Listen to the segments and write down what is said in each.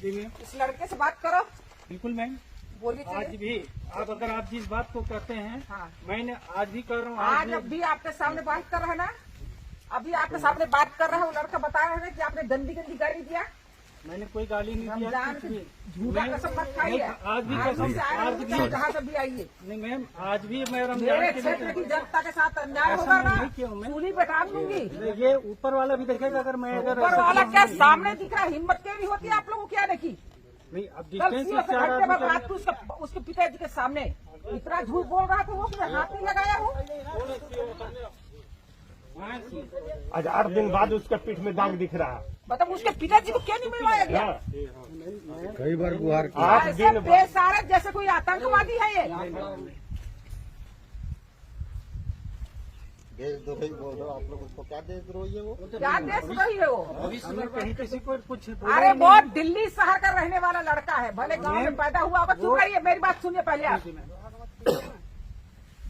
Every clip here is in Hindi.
जी मैम, इस लड़के से बात करो। बिल्कुल मैम। बोलिए। आज भी अगर आप जिस बात को कहते हैं, हाँ। मैंने आज भी कर रहा हूँ। आज अभी आपके सामने बात कर रहा है ना, अभी आपके सामने बात कर रहा है। वो लड़का बता रहा है कि आपने गंदी गंदी गाली दिया। मैंने कोई गाली नहीं दिया। रमजान की झूठा कसम मत खाइए। आज भी कसम, आज भी कहाँ से भी आइए। नहीं मैम, आज भी मैं मेरे रमजान के क्षेत्र की लिए जनता के साथ अन्याय ऐसा होगा मैं ना, नहीं किया हूँ मैं। सूली पे टांग दूंगी। ये ऊपर वाला भी देखेगा। अगर मैं अगर ऊपर वाला क्या सामने दिख रहा है, हिम्मत क्यों नहीं होती आप लोगों क्या देखी। नहीं, अब कल डिस्टेंस सीओ से से चार घंटे बाद आदमी रात को उसके पिताजी के सामने इतना झूठ बोल रहा था, वो उसने हाथ नहीं लगाया हूँ। आज 8 दिन बाद उसका पीठ में दाग दिख रहा है। मतलब उसके पिताजी को क्यों नहीं मिलवाया गया। कई बार गुहार 8 दिन बेसहारा जैसे कोई आतंकवादी है ये। देशद्रोही बोल रहे हो आप लोग, उसको क्या देशद्रोही है वो? क्या देशद्रोही है वो। अगर कहीं किसी को कुछ अरे वो दिल्ली शहर का रहने वाला लड़का है, भले गांव में पैदा हुआ होगा। चुप रहिए, मेरी बात सुनिए पहले आप।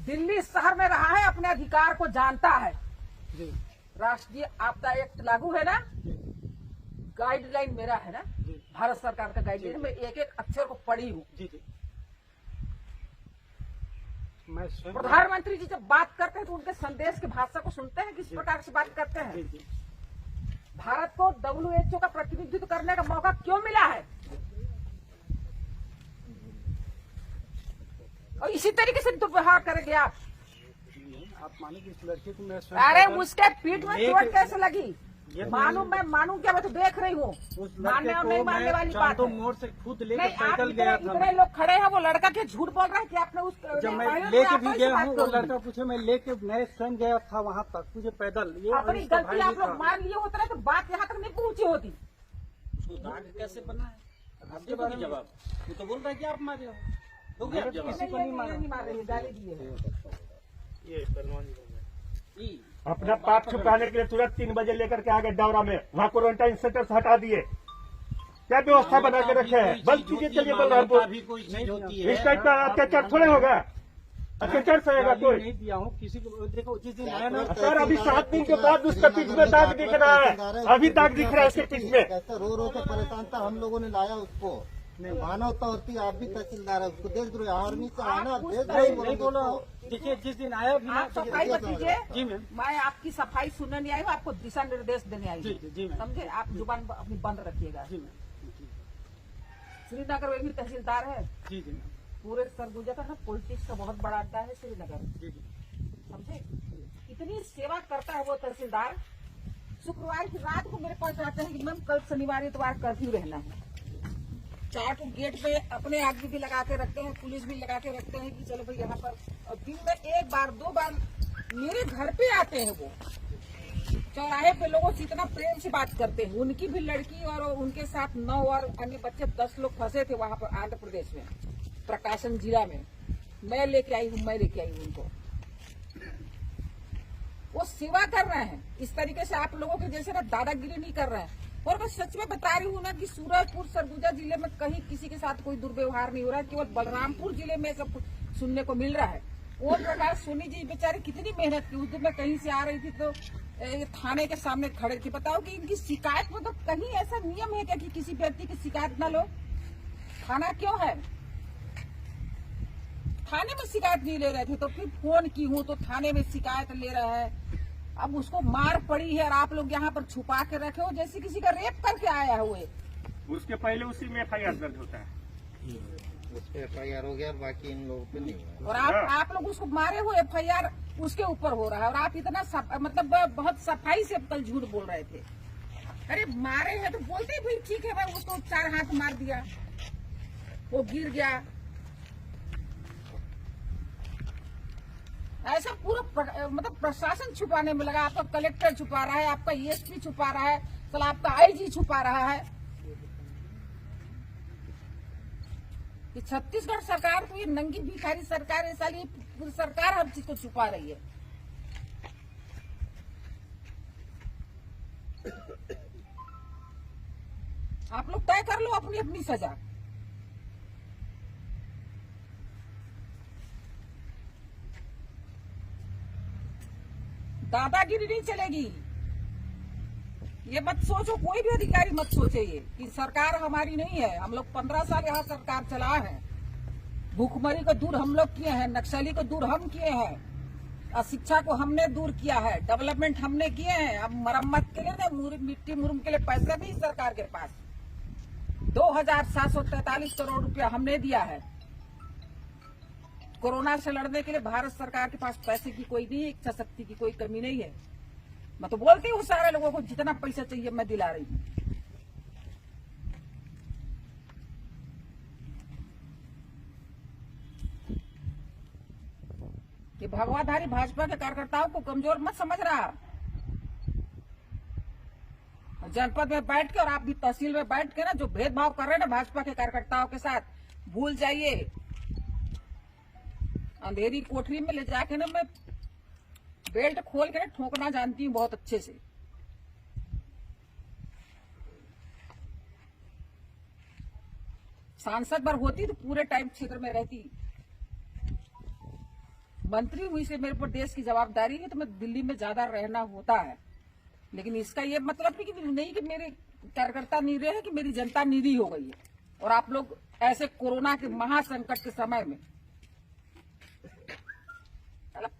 दिल्ली शहर में रहा है, अपने अधिकार को जानता है। राष्ट्रीय आपदा एक्ट लागू है ना, गाइडलाइन मेरा है ना, भारत सरकार का गाइडलाइन। मैं एक एक अक्षर को पढ़ी हूँ। जी जी, मैं स्वयं प्रधानमंत्री जी जब बात करते हैं तो उनके संदेश की भाषा को सुनते हैं, किस प्रकार से बात करते जी हैं। जी, भारत को WHO का प्रतिनिधित्व करने का मौका क्यों मिला है, और इसी तरीके से दुर्व्यवहार करेंगे आप। आप माने कि इस लड़के को मैं स्वयं अरे पैदल- उसके पीठ में चोट कैसे लगी। ये मालूम मैं मानूं क्या, मैं तो देख रही हूँ। उस मानने लड़के और नहीं को मानने वाली मैं बात चांदो है। मोड़ से खुद लेकर नहीं, आप पैदल गया था। इतने लोग खड़े हैं, वो लड़का के झूठ बोल रहा है कि आपने उस जब मैं पहले लेके तो भी आप गया ऐसी हूँ, बात वो करोगे। लड़का पूछे, मैं स्वयं गया था वहाँ तक, मुझे पैदल। ये अपनी इसका गलती भाई आप भी लोग था। मान लिए होते ना तो बात यहाँ तक नहीं पहुंची होती। उसको दाग कैसे बना है आपके बारे में जवाब। वो तो बोल रहा है कि आप मारे हो गया जवाब। किसी को नहीं मारा। नहीं मार रही, गाली दिए हैं। ई, अपना पाप छुपाने के लिए तुरंत 3 बजे लेकर के आ गए डौरा में, वहाँ क्वारंटाइन सेंटर से हटा दिए। क्या व्यवस्था बना के रखे हैं। बंद कीजिए, चलिए बलरामपुर। भी कोई चीज होती है। इस टाइप का अत्याचार थोड़े होगा, अत्याचार सहेगा गाली कोई। नहीं दिया हूँ किसी को। देखो जिस दिन आया ना, सर अभी 7 दिन के बाद उसके पीठ में दाग दिख रहा है। अभी दाग दिख रहा है उसके पीठ में। कैसे रो रो के परेशान था, हम लोगों ने लाया उसको। मानवता होती है, आप भी तहसीलदार है, उसको देशद्रोही आर्मी से आना देशद्रोही नहीं बोला हूँ। देखिए जिस दिन आया भी ना, आप सफाई मत कीजिए। जी मैम, मैं आपकी सफाई सुनने नहीं आई हूँ, आपको दिशा निर्देश देने आई जी हूँ। जी, जी मैम, समझे, आप जुबान अपनी बंद रखिएगा। जी मैम, श्रीनगर में भी तहसीलदार है। जी जी मैम, पूरे सरगुजा का ना पॉलिटिक्स का बहुत बड़ा अड्डा है श्रीनगर। जी जी, समझे, इतनी सेवा करता है वो तहसीलदार। शुक्रवार की रात को मेरे पास आते हैं कि मैम कल शनिवार इतवार कर्फ्यू रहना है। 4 गेट पे अपने आदमी भी लगा के रखते हैं, पुलिस भी लगा के रखते हैं कि चलो भाई यहाँ पर। और दिन में 1 बार 2 बार मेरे घर पे आते हैं वो। चौराहे पे लोगों से इतना प्रेम से बात करते हैं। उनकी भी लड़की और उनके साथ 9 और अन्य बच्चे 10 लोग फंसे थे वहाँ पर आंध्र प्रदेश में, प्रकाशन जिला में। मैं लेके आई हूँ उनको। वो सेवा कर रहे हैं। इस तरीके से आप लोगों के जैसे ना दादागिरी नहीं कर रहे हैं। और मैं सच में बता रही हूँ ना कि सूरजपुर सरगुजा जिले में कहीं किसी के साथ कोई दुर्व्यवहार नहीं हो रहा है। केवल बलरामपुर जिले में सब कुछ सुनने को मिल रहा है। ओम प्रकाश सोनी जी बेचारे कितनी मेहनत की। उस दिन मैं कहीं से आ रही थी तो थाने के सामने खड़े थी। बताओ कि इनकी शिकायत में तो कहीं ऐसा नियम है क्या कि किसी व्यक्ति की शिकायत न लो। थाना क्यों है, थाने में शिकायत नहीं ले रहे थे तो फिर फोन की हूँ तो थाने में शिकायत ले रहा है। अब उसको मार पड़ी है और आप लोग यहाँ पर छुपा के रखे हो जैसे किसी का रेप करके आया हुए। उसके पहले उसी में FIR दर्ज होता है। उस पे FIR हो गया, बाकी इन लोगों पे नहीं हुआ। और आप लोग उसको मारे हो, FIR उसके ऊपर हो रहा है। और आप इतना मतलब बहुत सफाई से कल झूठ बोल रहे थे। अरे मारे हैं तो बोलते भाई ठीक है, मैं उसको 4 हाथ मार दिया, वो गिर गया। ऐसा पूरा मतलब प्रशासन छुपाने में लगा। आपका कलेक्टर छुपा रहा है, आपका ESP छुपा रहा है, चलो आपका IG छुपा रहा है। ये छत्तीसगढ़ सरकार तो ये नंगी भिखारी सरकार है। साली पूरी सरकार हर चीज को छुपा रही है। आप लोग तय कर लो अपनी अपनी सजा। दादागिरी नहीं चलेगी। ये मत सोचो, कोई भी अधिकारी मत सोचे ये कि सरकार हमारी नहीं है। हम लोग 15 साल यहाँ सरकार चला है। भूखमरी को दूर हम लोग किए हैं, नक्सली को दूर हम किए हैं, अशिक्षा को हमने दूर किया है, डेवलपमेंट हमने किए हैं। अब मरम्मत के लिए ना मिट्टी मुरुम के लिए पैसा नहीं सरकार के पास। 2743 करोड़ रुपया हमने दिया है। कोरोना से लड़ने के लिए भारत सरकार के पास पैसे की कोई नहीं, इच्छा शक्ति की कोई कमी नहीं है। मैं तो बोलती हूँ सारे लोगों को जितना पैसा चाहिए मैं दिला रही हूँ। कि भगवाधारी भाजपा के कार्यकर्ताओं को कमजोर मत समझ रहा। जनपद में बैठ के और आप भी तहसील में बैठ के ना जो भेदभाव कर रहे हैं ना भाजपा के कार्यकर्ताओं के साथ, भूल जाइए। अंधेरी कोठरी में ले जाके ना मैं बेल्ट खोल के ठोकना जानती हूँ बहुत अच्छे से। सांसद बार होती तो पूरे टाइम क्षेत्र में रहती। मंत्री हुई से मेरे पर देश की जवाबदारी है तो मैं दिल्ली में ज्यादा रहना होता है। लेकिन इसका ये मतलब नहीं कि मेरे कार्यकर्ता नीरे है कि मेरी जनता नीरी हो गई है। और आप लोग ऐसे कोरोना के महासंकट के समय में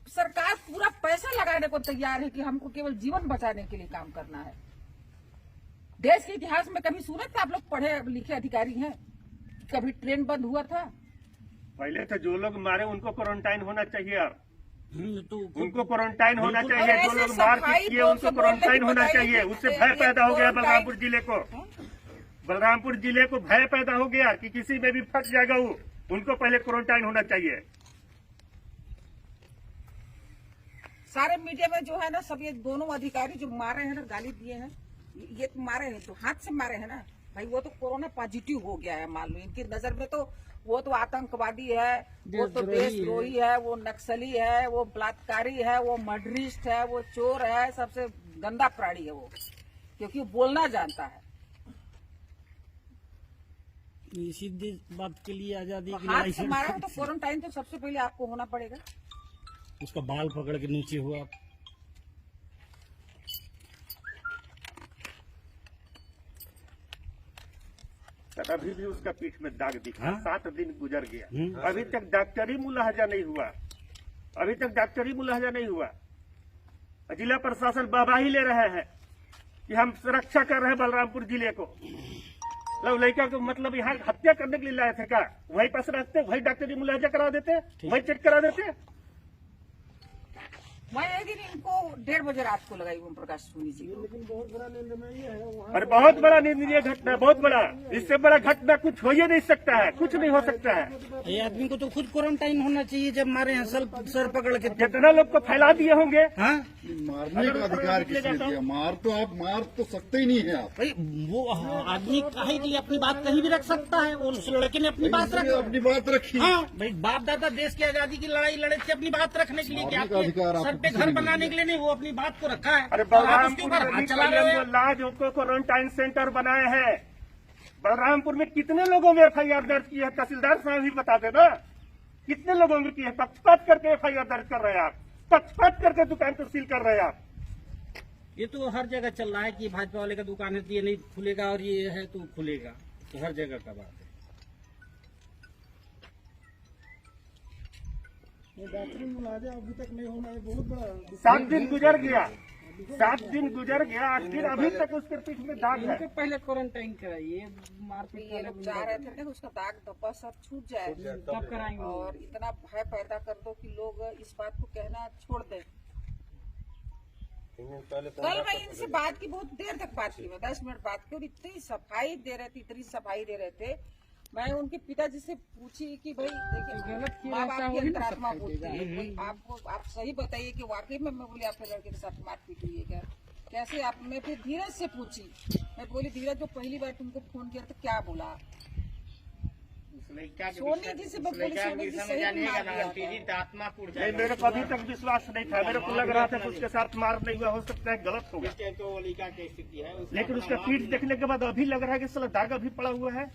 सरकार पूरा पैसा लगाने को तैयार है कि हमको केवल जीवन बचाने के लिए काम करना है। देश के इतिहास में कभी सुने थे आप लोग पढ़े लिखे अधिकारी हैं, कभी ट्रेन बंद हुआ था? पहले तो जो लोग मारे उनको क्वारंटाइन होना चाहिए, तो उनको क्वारंटाइन होना चाहिए। जो लोग मारपीट किए उनको क्वारंटाइन होना चाहिए। उससे भय पैदा हो गया बलरामपुर जिले को। बलरामपुर जिले को भय पैदा हो गया कि किसी में भी फंस जाएगा वो। उनको पहले क्वारंटाइन होना चाहिए। सारे मीडिया में जो है ना सब ये दोनों अधिकारी जो मारे हैं ना, गाली दिए हैं, ये तो मारे हैं, जो हाथ से मारे हैं ना भाई, वो तो कोरोना पॉजिटिव हो गया है। मान लो इनकी नजर में तो वो तो आतंकवादी है, वो तो देशद्रोही है, वो नक्सली है, वो बलात्कारी है, वो मर्डरिस्ट है, वो चोर है, सबसे गंदा प्राणी है वो, क्योंकि वो बोलना जानता है। सीधी बात के लिए आजादी की हाथ से मारा हो तो क्वारंटाइन तो सबसे पहले आपको होना पड़ेगा। उसका बाल पकड़ के नीचे हुआ। अभी भी उसका पीठ में दाग दिखा। 7 दिन गुजर गया, अभी तक डॉक्टरी मुलाहजा नहीं हुआ। अभी तक डॉक्टरी मुलाहजा नहीं हुआ। जिला प्रशासन वाहवाही ले रहे हैं कि हम सुरक्षा कर रहे हैं बलरामपुर जिले को। लड़का को मतलब यहाँ हत्या करने के लिए लाए थे क्या? वही पास रखते, वही डॉक्टरी मुलाहजा करा देते, वही चेक करा देते। मैं एक दिन इनको 1:30 बजे रात को लगाई ओम प्रकाश सोनी जी को। लेकिन बहुत बड़ा निंदनीय है वहाँ। और बहुत बड़ा निंदनीय घटना, बहुत बड़ा। इससे बड़ा घटना कुछ हो ही नहीं सकता है, कुछ नहीं हो सकता है। ये आदमी को तो खुद क्वारंटाइन होना चाहिए जब मारे हैं सर पकड़ के। जितना लोग को फैला दिए होंगे। हाँ? मारने का अधिकार किसने दिया? आप मार तो सकते ही नहीं है आप। भाई वो आदमी काहे के लिए अपनी बात कहीं भी रख सकता है। वो उस लड़के ने अपनी बात रखी। अपनी बात रखी। हाँ भाई, बाप दादा देश की आजादी की लड़ाई लड़े थे अपनी बात रखने के लिए। क्या सर पे घर बनाने के लिए नहीं, वो अपनी बात को रखा है। अरे बलरामपुर लाज को क्वारंटाइन सेंटर बनाए हैं। बलरामपुर में कितने लोगों में FIR दर्ज की है? तहसीलदार साहब भी बता देना कितने लोगों में की है। पक्षपात करके FIR दर्ज कर रहे हैं आप, पक्षपात करके दुकान को सील कर रहे हैं आप। ये तो हर जगह चल रहा है कि भाजपा वाले का दुकान है तो ये नहीं खुलेगा और ये है तो खुलेगा, तो हर जगह का बात है। डॉक्टरी मुलाजा अभी तक नहीं होना है, बहुत बड़ा। 7 दिन गुजर गया, 7 दिन गुजर गया, फिर अभी तक उसके पीठ में दाग है। पहले क्वारंटाइन कराइए, ये लोग चाह रहे थे ना उसका दाग धब्बा सब छूट जाए, कब कराएंगे? और इतना भय पैदा कर दो कि लोग इस बात को कहना छोड़ दें। कल मैं इनसे बात की, बहुत देर तक बात की, मैं 10 मिनट बात की, और इतनी सफाई दे रहे थे, इतनी सफाई दे रहे थे। मैं उनके पिताजी से पूछी कि भाई देखिए माँ बाप की अंतरात्मा बोलती है, आप सही बताइए कि वाकई में, मैं बोली आपके लड़के के साथ मारपीट हुई है क्या, कैसे आप? मैं फिर धीरज से पूछी, मैं बोली धीरज जो पहली बार तुमको फोन किया तो क्या बोला? सोनी जी से बोली, सोनी जी सही मार दिया। नहीं, मेरे को अभी तक विश्वास नहीं था। मेरे को लग रहा था कि उसके साथ मार नहीं हुआ, हो सकता है गलत होगा। लेकिन उसका पीठ देखने के बाद अभी लग रहा है कि साला दाग अभी पड़ा हुआ है।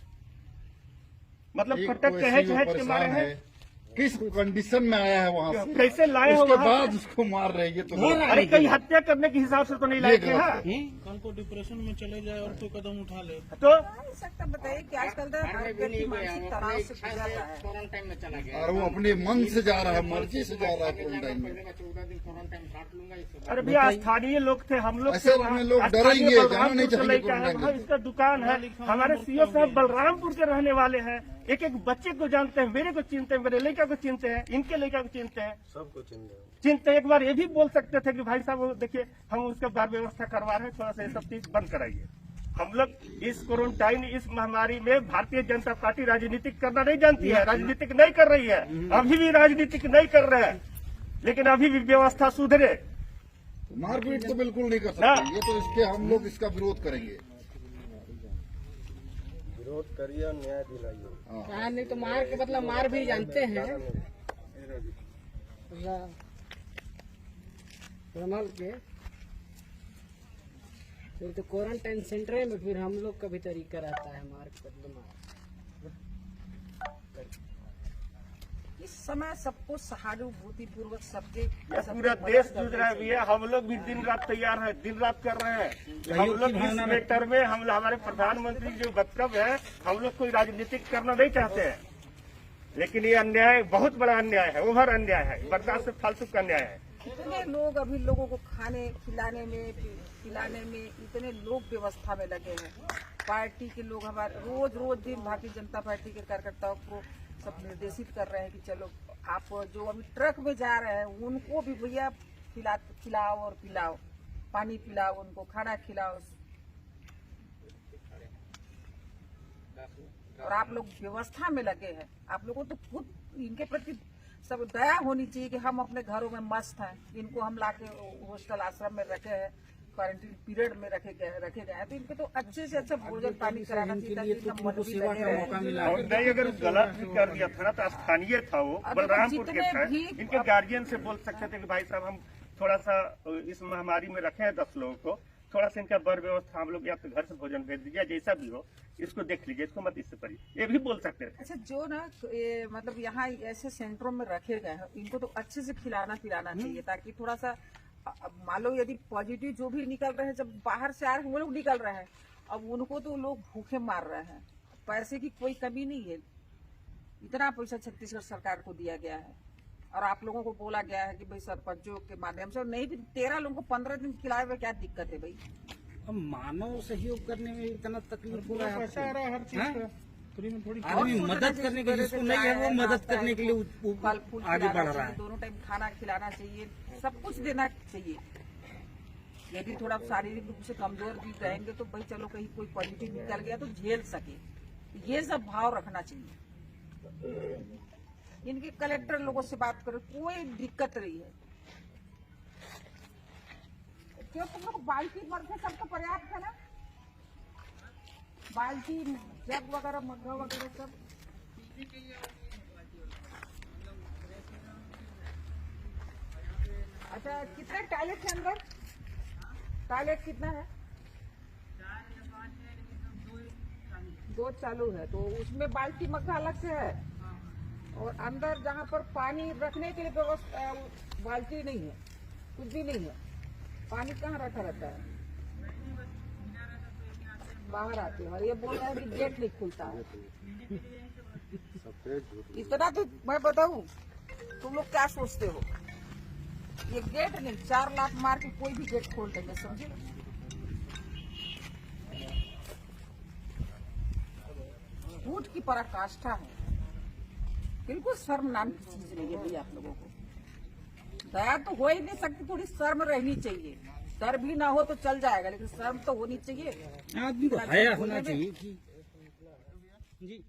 मतलब एक कटक तो चहच ऐसे ही चहच के मारे परेशान हैं। है, किस कंडीशन में आया है वहाँ से, कैसे लाए हो उसके वहाँ बाद उसको मार रहे हैं, ये तो अरे कहीं हत्या करने के हिसाब से तो नहीं लाए थे हाँ कल को डिप्रेशन में चले जाए और कोई कदम उठा ले तो हो सकता बताइए कि आजकल तो हर व्यक्ति मानसिक तनाव से गुजर रहा है। क्वारंटाइन में चला गया। और वो अपने मन से जा रहा है, मर्जी से जा रहा है क्वारंटाइन में। 14 दिन क्वारंटाइन काट लूंगा इसके अरे भैया स्थानीय लोग थे हम लोग ऐसे में लोग डरेंगे, जाना नहीं चाहेंगे बलरामपुर हाँ, इसका दुकान है। हमारे सीओ साहब बलरामपुर के रहने वाले हैं। एक एक बच्चे को जानते हैं, मेरे को चिंते हैं, मेरे लड़का को चिंते हैं, इनके लड़का को चिंते हैं, सबको चिंते। एक बार ये भी बोल सकते थे कि भाई साहब देखिए हम उसका बार व्यवस्था करवा रहे हैं, थोड़ा सा ये सब चीज बंद कराइए। हम लोग इस क्वारंटाइन, इस महामारी में भारतीय जनता पार्टी राजनीतिक करना नहीं जानती है, राजनीतिक नहीं कर रही है, अभी भी राजनीतिक नहीं कर रहे हैं, लेकिन अभी भी व्यवस्था सुधरे। मारपीट तो बिल्कुल नहीं कर सकते, ये तो इसके हम लोग इसका विरोध करेंगे। विरोध करिए और न्याय दिलाइए। हाँ, नहीं तो मार के मतलब मार भी जानते हैं रमल के। फिर तो क्वारंटाइन सेंटर में फिर हम लोग का भी तरीका रहता है मार के बदले मार। इस समय सबको सहानुभूति पूर्वक सबके पूरा देश जूझ रहा है भैया, हम लोग भी दिन रात तैयार हैं, दिन रात कर रहे हैं। हम लोग इस मैटर में हमारे प्रधानमंत्री जो वक्तव्य है, हम लोग कोई राजनीतिक करना नहीं चाहते हैं, लेकिन ये अन्याय बहुत बड़ा अन्याय है, ओवर अन्याय है, बर्दाश्त से फालतू का अन्याय है। इतने लोग अभी लोगों को खाने खिलाने में पिलाने में इतने लोग व्यवस्था में लगे हैं। पार्टी के लोग हमारे रोज दिन भारतीय जनता पार्टी के कार्यकर्ताओं को सब निर्देशित कर रहे हैं कि चलो आप जो अभी ट्रक में जा रहे हैं उनको भी भैया खिलाओ और पिलाओ, पानी पिलाओ, उनको खाना खिलाओ। और आप लोग व्यवस्था में लगे हैं, आप लोगों को तो खुद इनके प्रति सब दया होनी चाहिए कि हम अपने घरों में मस्त हैं, इनको हम लाके हॉस्टल आश्रम में रखे हैं, क्वारंटीन पीरियड में रखे गए हैं, तो इनको तो अच्छे से अच्छा भोजन पानी कराना चाहिए ताकि इनका मन भी लगे रहे। और नहीं अगर गलत भी कर दिया था ना तो स्थानीय था वो, बलरामपुर के था, इनके गार्जियन से बोल सकते थे कि भाई साहब हम थोड़ा सा इस महामारी में रखे हैं 10 लोगों को, थोड़ा सा इनका बर व्यवस्था हम लोग या तो घर से भोजन भेज दीजिए, जैसा भी हो इसको देख लीजिए, इसको मत इससे पढ़िए, ये भी बोल सकते थे। अच्छा जो ना मतलब यहाँ ऐसे सेंटरों में रखे गए हैं इनको तो अच्छे से खिलाना पिलाना चाहिए ताकि थोड़ा सा मान लो यदि पॉजिटिव जो भी निकल रहे हैं, जब बाहर से आ रहे हैं वो लोग निकल रहे हैं, अब उनको तो लोग भूखे मार रहे हैं। पैसे की कोई कमी नहीं है, इतना पैसा छत्तीसगढ़ सरकार को दिया गया है और आप लोगों को बोला गया है कि भाई सरपंचों के माध्यम से, नहीं भी 13 लोगों को 15 दिन खिलाए हुए क्या दिक्कत है भाई। अब मानव सहयोग करने में इतना तकलीफ हो रहा है, हर चीज का फ्री में थोड़ी आदमी मदद करने के लिए जिसको नहीं है वो मदद करने के लिए फल फूल आगे बढ़ खिलाना रहा है। चाहिए, दोनों टाइम खाना खिलाना चाहिए, सब कुछ देना चाहिए। यदि थोड़ा शारीरिक रूप से कमजोर भी रहेंगे तो भाई चलो कहीं कोई पॉजिटिव निकल गया तो झेल सके, ये सब भाव रखना चाहिए। इनके कलेक्टर लोगों से बात करो, कोई दिक्कत नहीं है। क्यों तुम लोग बाल्टी मरते सब तो पर्याप्त है ना, बाल्टी जग वगैरह मग्गा वगैरह सब। अच्छा कितने टॉयलेट है अंदर, टॉयलेट कितना है? 2 चालू है, तो उसमें बाल्टी मग्गा अलग से है और अंदर जहाँ पर पानी रखने के लिए व्यवस्था बाल्टी नहीं है, कुछ भी नहीं है। पानी कहाँ रखा रहता है? बाहर आते हैं और ये बोल रहे हैं कि गेट नहीं खुलता है। इतना तो मैं बताऊं, तुम लोग क्या सोचते हो? ये गेट नहीं, 4 लाख मार के कोई भी गेट खोल देंगे, समझे? झूठ की पराकाष्ठा है, बिल्कुल शर्म नाम की चीज नहीं है भाई आप लोगों को। दया तो हो ही नहीं सकती, थोड़ी शर्म रहनी चाहिए। डर भी ना हो तो चल जाएगा, लेकिन शर्म तो होनी चाहिए। आदमी को हया होना चाहिए कि जी